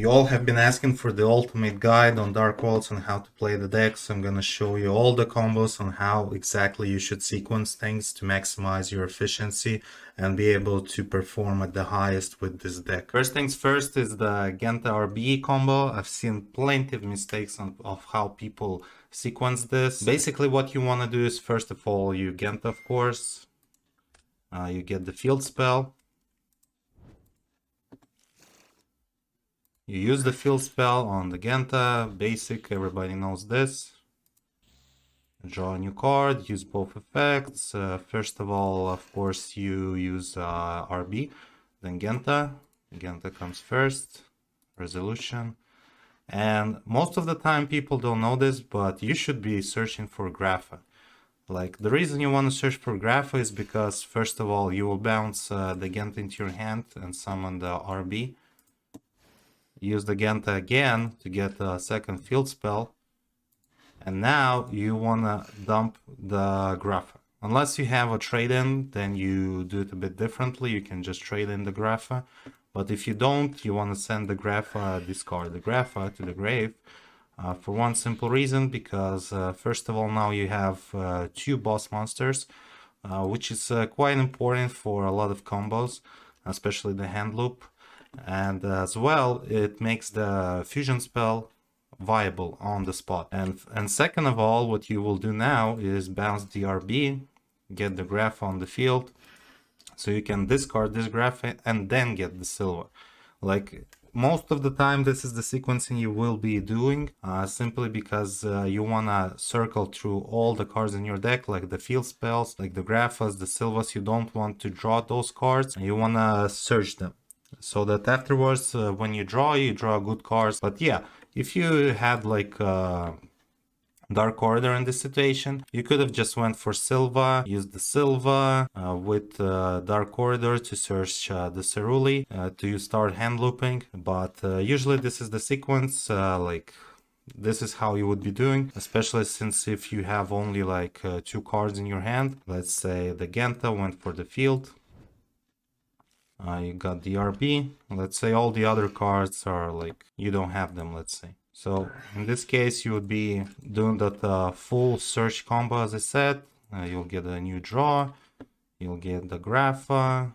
You all have been asking for the ultimate guide on Dark Worlds on how to play the deck, so I'm gonna show you all the combos on how exactly you should sequence things to maximize your efficiency and be able to perform at the highest with this deck. First things first is the Genta RB combo. I've seen plenty of mistakes of how people sequence this. Basically what you want to do is, first of all, you Genta, of course. You get the field spell. You use the field spell on the Genta, basic, everybody knows this. Draw a new card, use both effects. First of all, of course, you use RB, then Genta. Genta comes first, resolution. And most of the time people don't know this, but you should be searching for Grapha. Like, the reason you want to search for Grapha is because, first of all, you will bounce the Genta into your hand and summon the RB. Use the Genta again to get a second field spell. And now you want to dump the Grapha. Unless you have a trade-in, then you do it a bit differently. You can just trade in the Grapha. But if you don't, you want to send the Grapha, discard the Grapha to the grave. For one simple reason, because first of all, now you have 2 boss monsters, which is quite important for a lot of combos, especially the hand loop. And as well, it makes the fusion spell viable on the spot. And second of all, what you will do now is bounce the RB, get the Graph on the field, so you can discard this Graph and then get the Silva. Like, most of the time this is the sequencing you will be doing, simply because you wanna circle through all the cards in your deck, like the field spells, like the Graphas, the Silvas. You don't want to draw those cards, and you wanna search them, so that afterwards, when you draw good cards. But yeah, if you had like Dark Order in this situation, you could have just went for Silva, used the Silva with Dark Order to search the Ceruli to start hand looping. But usually this is the sequence, like this is how you would be doing, especially since if you have only like 2 cards in your hand. Let's say the Genta went for the field. You got the RB. Let's say all the other cards are like, you don't have them, let's say. So in this case, you would be doing that full search combo, as I said. You'll get a new draw. You'll get the Grapha.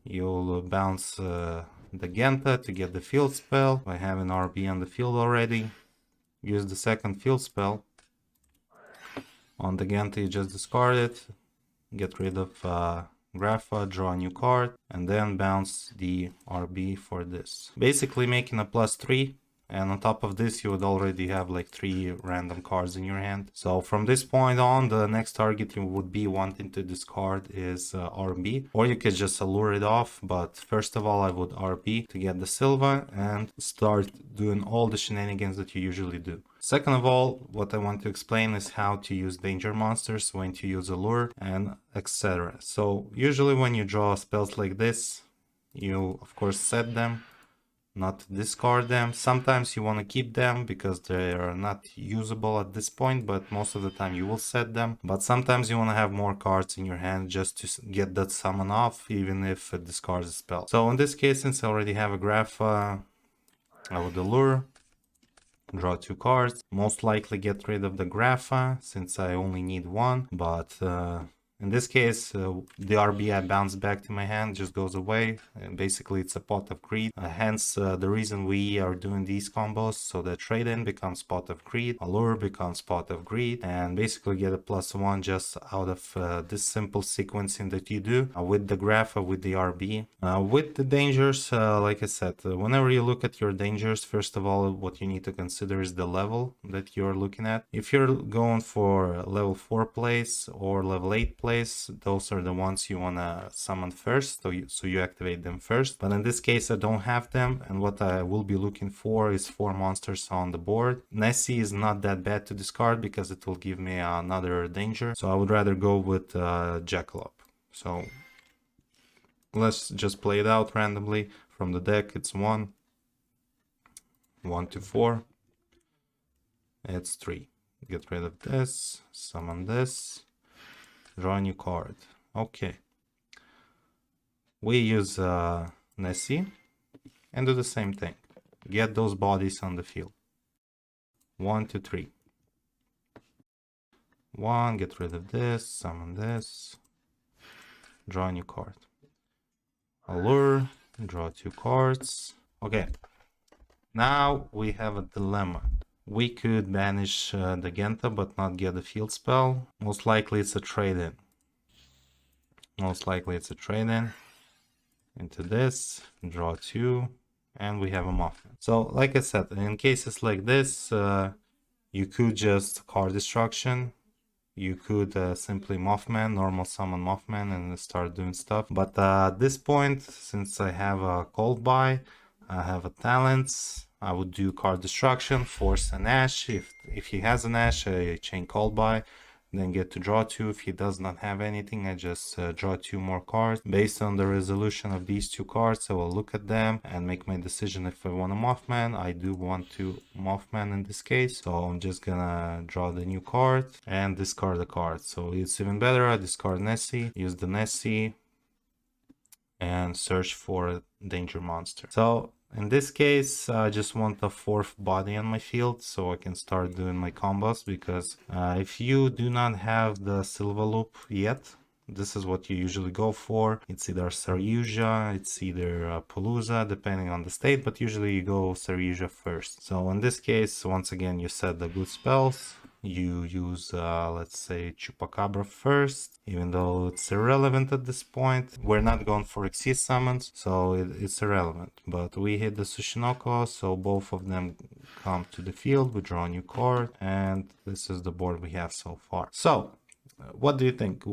You'll bounce the Genta to get the field spell by having RB on the field already. Use the second field spell. On the Genta, you just discard it. Get rid of Grapha, draw a new card, and then bounce the RB for this. Basically making a +3, and on top of this you would already have like 3 random cards in your hand. So from this point on, the next target you would be wanting to discard is RB, or you could just allure it off, but first of all I would RB to get the Silva and start doing all the shenanigans that you usually do. Second of all, what I want to explain is how to use danger monsters, when to use allure, and etc. So usually when you draw spells like this, you of course set them, not discard them. Sometimes you want to keep them because they are not usable at this point, but most of the time you will set them. But sometimes you want to have more cards in your hand just to get that summon off, even if it discards a spell. So in this case, since I already have a Graph, I would allure, draw 2 cards, most likely get rid of the Grapha since I only need 1, but in this case, the RB I bounce back to my hand just goes away, and basically it's a pot of greed. Hence the reason we are doing these combos, so that trade-in becomes pot of greed, allure becomes pot of greed, and basically get a +1 just out of this simple sequencing that you do with the Graph, with the RB. With the dangers, like I said, whenever you look at your dangers, first of all, what you need to consider is the level that you're looking at. If you're going for level 4 place or level 8 place, those are the ones you want to summon first, so you activate them first. But in this case I don't have them, and what I will be looking for is 4 monsters on the board. Nessie is not that bad to discard because it will give me another danger, so I would rather go with Jackalope. So let's just play it out randomly from the deck. It's 1 to 4, it's 3. Get rid of this, summon this, draw a new card. Okay. We use Nessie and do the same thing. Get those bodies on the field. 1, 2, 3. 1, get rid of this, summon this, draw a new card. Allure, draw 2 cards. Okay, now we have a dilemma. We could banish the Genta but not get a field spell. Most likely it's a trade-in. Most likely it's a trade-in into this, draw 2, and we have a Mothman. So like I said, in cases like this, you could just card destruction. You could simply Mothman, normal summon Mothman and start doing stuff. But at this point, since I have a cold buy, I have a talents, I would do card destruction, force an Ash. If he has an Ash, I chain cold buy, then get to draw 2. If he does not have anything, I just draw 2 more cards. Based on the resolution of these 2 cards, I will look at them and make my decision if I want a Mothman. I do want to Mothman in this case, so I'm just gonna draw the new card and discard the card. So it's even better, I discard Nessie, use the Nessie, and search for a danger monster. So in this case, I just want a 4th body on my field so I can start doing my combos, because if you do not have the Silva Loop yet, this is what you usually go for. It's either Saryuja, it's either Palooza, depending on the state, but usually you go Saryuja first. So in this case, once again, you set the good spells. You use, let's say, Chupacabra first, even though it's irrelevant at this point. We're not going for Exceed summons, so it's irrelevant. But we hit the Tsushinoko, so both of them come to the field. We draw a new card, and this is the board we have so far. So, what do you think?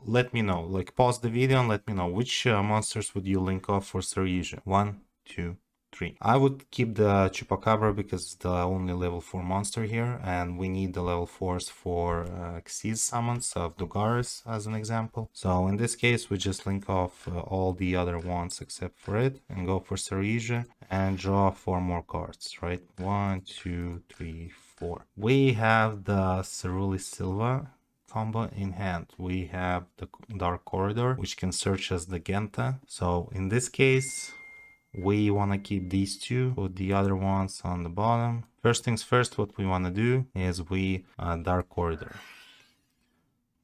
Let me know. Like, pause the video and let me know which monsters would you link off for Saryuja. 1, 2, 3. I would keep the Chupacabra because it's the only level 4 monster here, and we need the level 4s for Xyz summons of Dugaris as an example. So in this case, we just link off all the other ones except for it and go for Saryuja and draw 4 more cards, right? 1, 2, 3, 4. We have the Ceruli Silva combo in hand. We have the Dark Corridor, which can search as the Genta. So in this case, we want to keep these 2, put the other ones on the bottom. First things first, what we want to do is we Dark Corridor.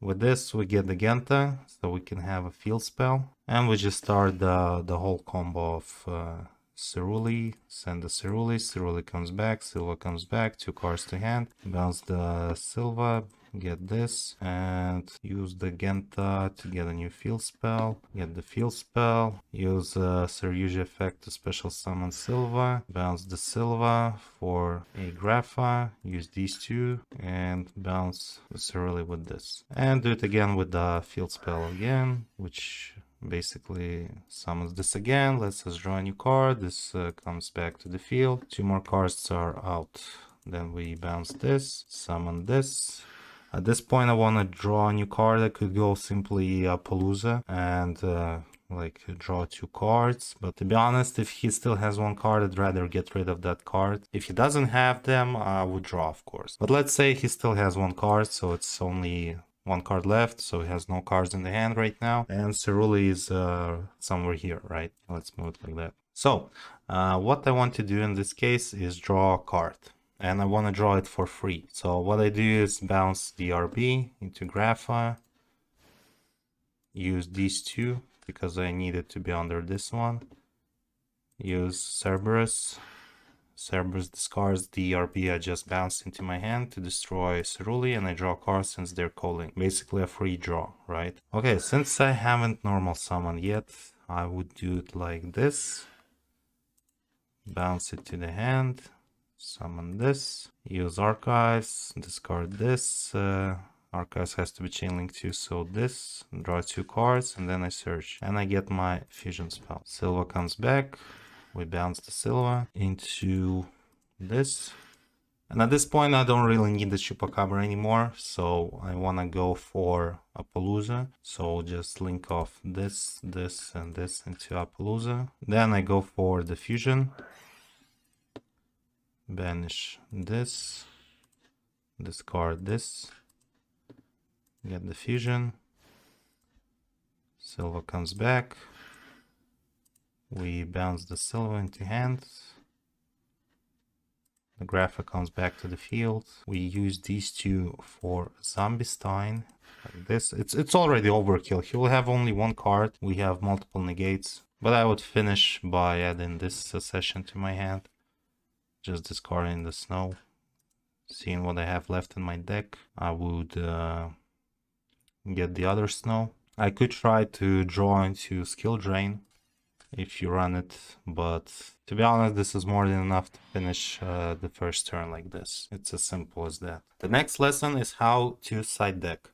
With this, we get the Genta, so we can have a field spell. And we just start the whole combo of Ceruli, send the Ceruli, Ceruli comes back, Silva comes back, 2 cards to hand, bounce the Silva, get this, and use the Genta to get a new field spell, get the field spell, use Saryuja effect to special summon Silva, bounce the Silva for a Grapha, use these 2, and bounce the Ceruli with this. And do it again with the field spell again, which basically summons this again, lets us draw a new card, this comes back to the field, 2 more cards are out. Then we bounce this, summon this. At this point I want to draw a new card. I could go simply Palooza and like draw 2 cards, but to be honest, if he still has 1 card, I'd rather get rid of that card. If he doesn't have them, I would draw, of course. But let's say he still has 1 card, so it's only 1 card left, so he has no cards in the hand right now, and Ceruli is somewhere here, right? Let's move it like that. So what I want to do in this case is draw a card, and I want to draw it for free. So what I do is bounce the RB into Grapha, use these 2 because I need it to be under this one, use Cerberus. Cerberus discards the RB I just bounced into my hand to destroy Ceruli, and I draw cards since they're calling. Basically a free draw, right? Okay, since I haven't normal summoned yet, I would do it like this. Bounce it to the hand, summon this, use Archives, discard this. Archives has to be chain linked too, so this, draw 2 cards, and then I search. And I get my fusion spell. Silva comes back. We bounce the Silva into this. And at this point, I don't really need the Chupacabra anymore, so I want to go for Appaloosa. So just link off this, this, and this into Appaloosa. Then I go for the fusion. Banish this. Discard this. Get the fusion. Silva comes back. We bounce the Silva into hand. The Grapha comes back to the field. We use these two for Zombie Stein. Like this. It's already overkill. He will have only one card. We have multiple negates. But I would finish by adding this Secession to my hand. Just discarding the snow. Seeing what I have left in my deck. I would get the other snow. I could try to draw into Skill Drain if you run it, but to be honest, this is more than enough to finish the first turn like this. It's as simple as that. The next lesson is how to side deck.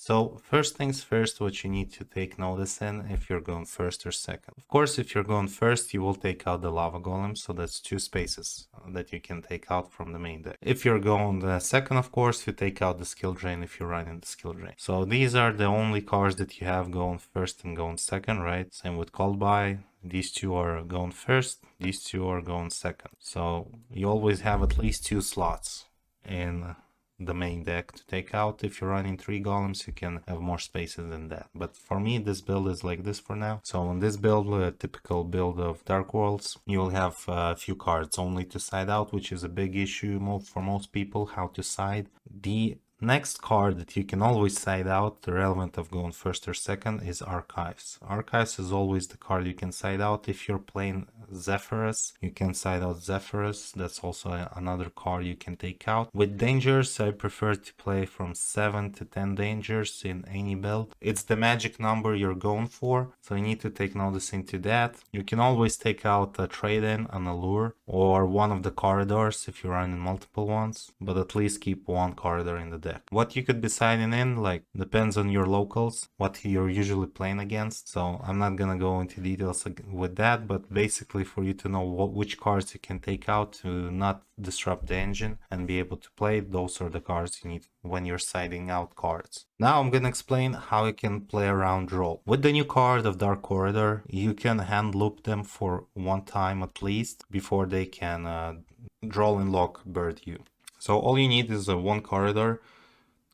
So first things first, what you need to take notice in if you're going first or second. Of course, if you're going first, you will take out the lava golem, so that's 2 spaces that you can take out from the main deck. If you're going second, of course, you take out the skill drain if you're running the skill drain. So these are the only cards that you have going first and going second, right? Same with called by. These two are going first, these two are going second. So you always have at least 2 slots in the main deck to take out. If you're running 3 golems, you can have more spaces than that. But for me, this build is like this for now. So in this build, a typical build of Dark Worlds, you will have a few cards only to side out, which is a big issue for most people, how to side. The next card that you can always side out, relevant of going first or second, is Archives. Archives is always the card you can side out. If you're playing Zephyrus, you can side out Zephyrus. That's also another card you can take out. With dangers, I prefer to play from 7 to 10 dangers in any build. It's the magic number you're going for, so you need to take notice into that. You can always take out a trade-in, an allure, or one of the corridors if you're running multiple ones, but at least keep one corridor in the deck. What you could be siding in, like, depends on your locals, what you're usually playing against, so I'm not gonna go into details with that, but basically for you to know which cards you can take out to not disrupt the engine and be able to play, those are the cards you need when you're siding out cards. Now I'm gonna explain how you can play around Droll. With the new card of Dark Corridor, you can hand loop them for 1 time at least before they can Droll and lock bird you. So all you need is 1 corridor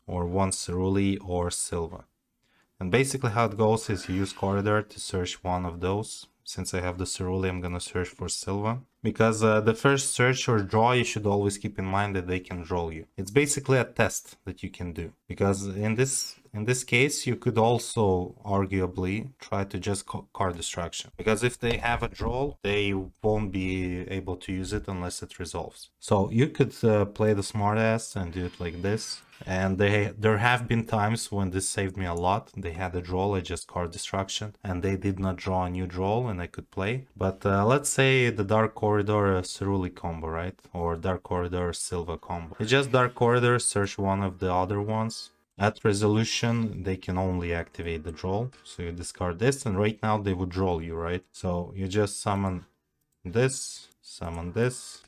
or 1 Ceruli or Silva. And basically how it goes is you use corridor to search one of those. Since I have the Ceruli, I'm gonna search for Silva. Because the first search or draw, you should always keep in mind that they can draw you. It's basically a test that you can do. Because in this case, you could also arguably try to just card destruction. Because if they have a draw, they won't be able to use it unless it resolves. So you could play the smartass and do it like this. And there have been times when this saved me a lot. They had a draw, I just card destruction, and they did not draw a new draw, and I could play. But let's say the Dark Corridor Ceruli combo, right? Or Dark Corridor Silva combo. It's just Dark Corridor, search one of the other ones. At resolution, they can only activate the draw. So you discard this, and right now they would draw you, right? So you just summon this,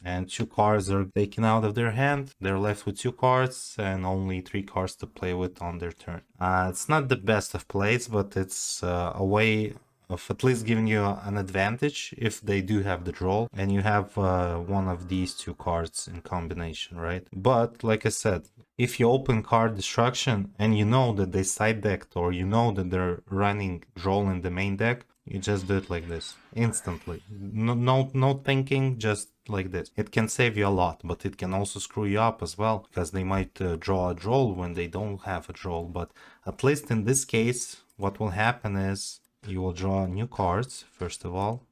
and 2 cards are taken out of their hand. They're left with 2 cards and only 3 cards to play with on their turn. It's not the best of plays, but it's a way of at least giving you an advantage if they do have the draw and you have one of these 2 cards in combination, right? But like I said, if you open card destruction and you know that they side decked, or you know that they're running draw in the main deck, you just do it like this, instantly. No thinking, just like this. It can save you a lot, but it can also screw you up as well, because they might draw a draw when they don't have a draw. But at least in this case, what will happen is you will draw new cards, first of all.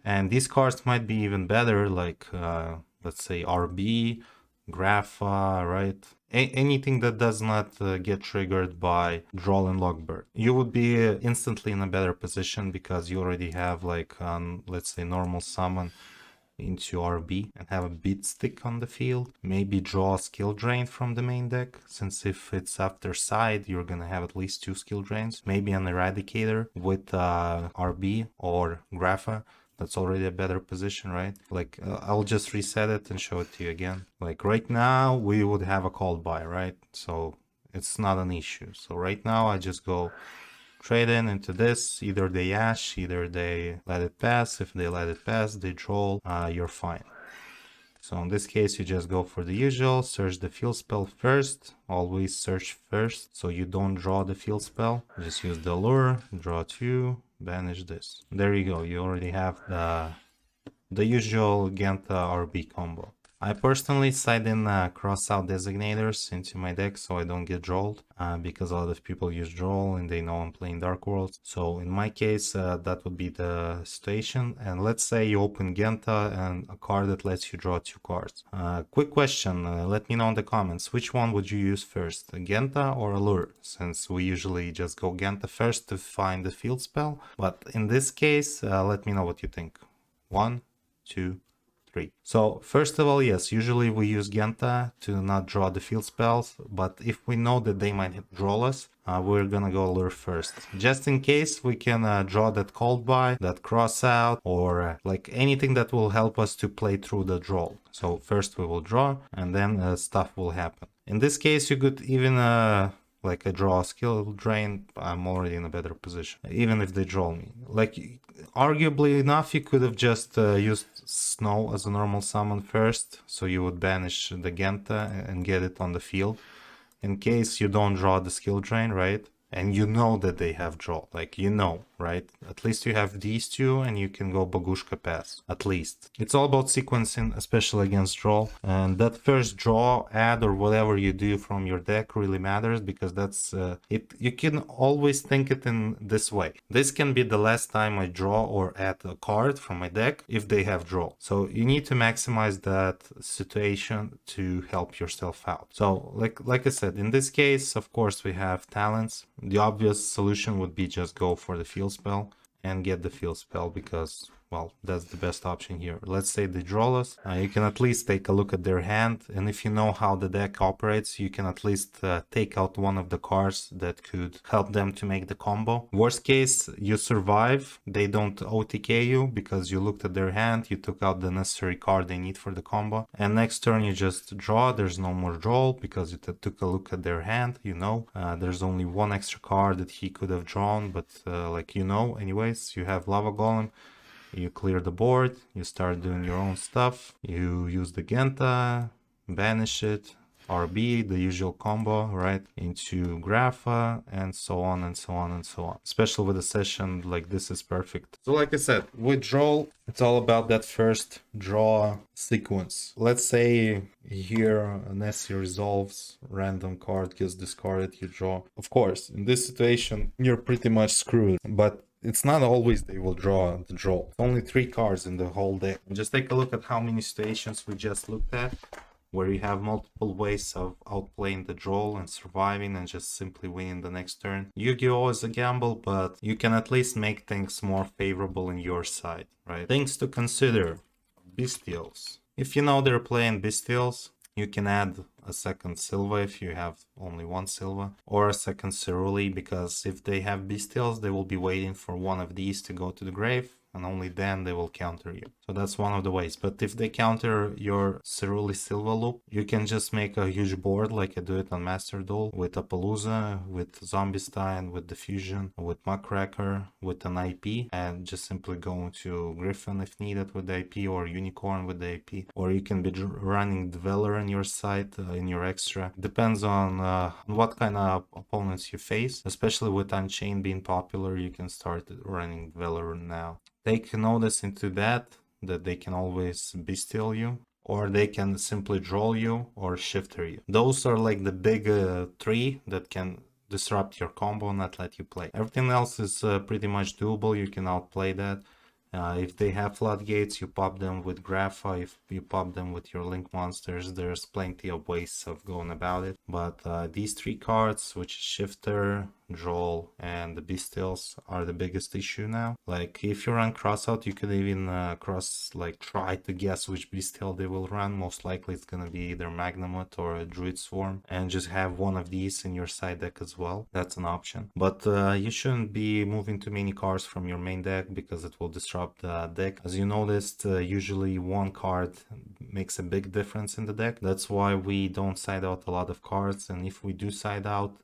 And these cards might be even better, like, let's say RB, Grapha, right? Anything that does not get triggered by Droll and Lockbird. You would be instantly in a better position because you already have, like, let's say normal summon into RB and have a beat stick on the field. Maybe draw a skill drain from the main deck, since if it's after side, you're gonna have at least 2 skill drains. Maybe an Eradicator with RB or Grapha. That's already a better position, right? Like, I'll just reset it and show it to you again. Like right now, we would have a called by, right? So it's not an issue. So right now, I just go trade in into this. Either they ash, either they let it pass. If they let it pass, they draw, you're fine. So in this case, you just go for the usual, search the field spell first, always search first, so you don't draw the field spell. Just use the lure, draw 2, banish this. There you go, you already have the usual Genta RB combo. I personally side in cross-out designators into my deck so I don't get Drolled, because a lot of people use Droll and they know I'm playing Dark Worlds. So in my case, that would be the situation. And let's say you open Genta and a card that lets you draw 2 cards. Quick question, let me know in the comments, which one would you use first, Genta or Allure? Since we usually just go Genta first to find the field spell. But in this case, let me know what you think. 1, 2, 3. So first of all, yes, usually we use Genta to not draw the field spells, but if we know that they might draw us, we're gonna go Allure first. Just in case, we can draw that Cold Buy, that Cross Out, or like anything that will help us to play through the Droll. So first we will draw, and then stuff will happen. In this case, you could even like I draw a skill drain, I'm already in a better position, even if they draw me. Like, arguably enough, you could have just used Snow as a normal summon first, so you would banish the Genta and get it on the field, in case you don't draw the skill drain, right? And you know that they have draw, like, you know, right? At least you have these two and you can go Bagushka pass, at least. It's all about sequencing, especially against draw. And that first draw, add, or whatever you do from your deck really matters, because that's it. You can always think it in this way. This can be the last time I draw or add a card from my deck if they have draw. So you need to maximize that situation to help yourself out. So like I said, in this case, of course, we have talents. The obvious solution would be just go for the field spell and get the field spell, because, well, that's the best option here. Let's say they draw us, you can at least take a look at their hand, and if you know how the deck operates, you can at least take out one of the cards that could help them to make the combo. Worst case, you survive, they don't OTK you because you looked at their hand, you took out the necessary card they need for the combo, and next turn you just draw. There's no more draw because you took a look at their hand, you know. There's only one extra card that he could have drawn, but like, you know, anyways, you have Lava Golem. You clear the board, you start doing your own stuff, you use the Genta, banish it, RB, the usual combo, right, into Grapha, and so on and so on and so on. Especially with a session like this is perfect. So like I said, with Droll, it's all about that first draw sequence. Let's say here Nessie resolves, random card gets discarded, you draw. Of course, in this situation, you're pretty much screwed, but it's not always they will draw the draw. Only 3 cards in the whole deck. Just take a look at how many situations we just looked at, where you have multiple ways of outplaying the Droll and surviving and just simply winning the next turn. Yu-Gi-Oh! Is a gamble, but you can at least make things more favorable in your side, right? Things to consider. Bestials. If you know they're playing Bestials, you can add a second Silva if you have only one Silva, or a second Ceruli, because if they have Bestials, they will be waiting for one of these to go to the grave, and only then they will counter you. So that's one of the ways. But if they counter your Ceruli Silva loop, you can just make a huge board like I do it on Master Duel, with Appaloosa, with Zombiestein, with Diffusion, with Muckracker, with an IP, and just simply go into Griffin if needed with the IP, or Unicorn with the IP, or you can be running Dweller in your side, in your extra. Depends on what kind of opponents you face, especially with Unchained being popular, you can start running Dweller now. Take notice into that they can always bestial you, or they can simply draw you or shifter you. Those are like the big 3 that can disrupt your combo and not let you play. Everything else is pretty much doable, you can outplay that. If they have floodgates, you pop them with Grapha. If you pop them with your Link monsters, there's plenty of ways of going about it. But these 3 cards, which is Shifter, Droll, and the Bestials, are the biggest issue now. Like, if you run Crossout, you could even try to guess which Bestial they will run. Most likely it's gonna be either Magnamut or a Druid Swarm, and just have one of these in your side deck as well. That's an option. But you shouldn't be moving too many cards from your main deck, because it will disrupt the deck. As you noticed, usually one card makes a big difference in the deck. That's why we don't side out a lot of cards, and if we do side out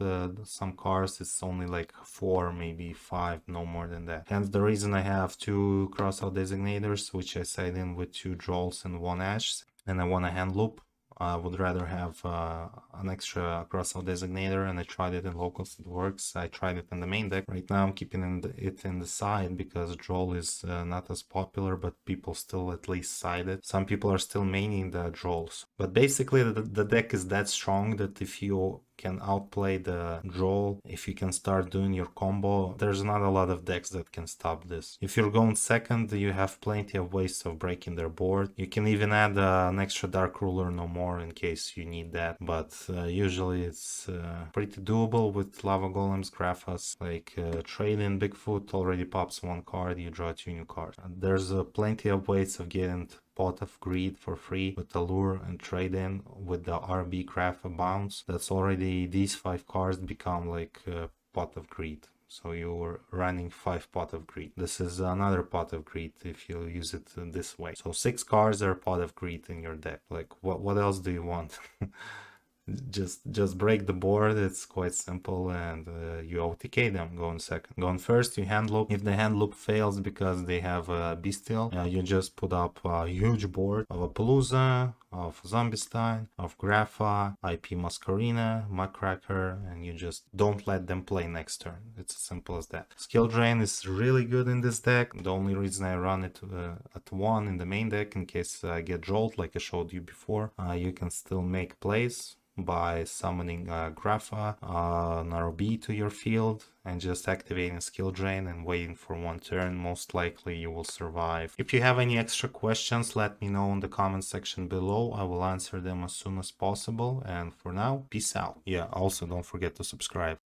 some cards, it's only like 4, maybe 5, no more than that. Hence the reason I have 2 crossout designators, which I side in with 2 Drolls and 1 Ash, and I want a hand loop. I would rather have an extra crossout designator, and I tried it in locals, it works. I tried it in the main deck. Right now I'm keeping it in the side because Droll is not as popular, but people still at least side it. Some people are still maining the Drolls. But basically the deck is that strong that if you can outplay the Droll, if you can start doing your combo, there's not a lot of decks that can stop this. If you're going second, you have plenty of ways of breaking their board. You can even add an extra Dark Ruler no more in case you need that, but usually it's pretty doable with Lava Golems, Graphas. Like trade in Bigfoot already pops one card, you draw 2 new cards. There's plenty of ways of getting Pot of Greed for free with Allure and trade in with the RB Craft Bounce. That's already, these 5 cards become like Pot of Greed. So you're running 5 Pot of Greed. This is another Pot of Greed if you use it this way. So 6 cards are Pot of Greed in your deck. Like what else do you want? just break the board. It's quite simple, and you OTK them. Going second, going first, you hand loop. If the hand loop fails because they have a bestial, you just put up a huge board of a Palooza, of Zombie-Stein, of Grapha, IP Masquerina, Muckracker, and you just don't let them play next turn. It's as simple as that. Skill Drain is really good in this deck. The only reason I run it at 1 in the main deck, in case I get Drolled like I showed you before, you can still make plays by summoning Grapha, an RB to your field, and just activating Skill Drain and waiting for 1 turn. Most likely you will survive. If you have any extra questions, let me know in the comment section below. I will answer them as soon as possible, and for now, peace out. Yeah, also don't forget to subscribe.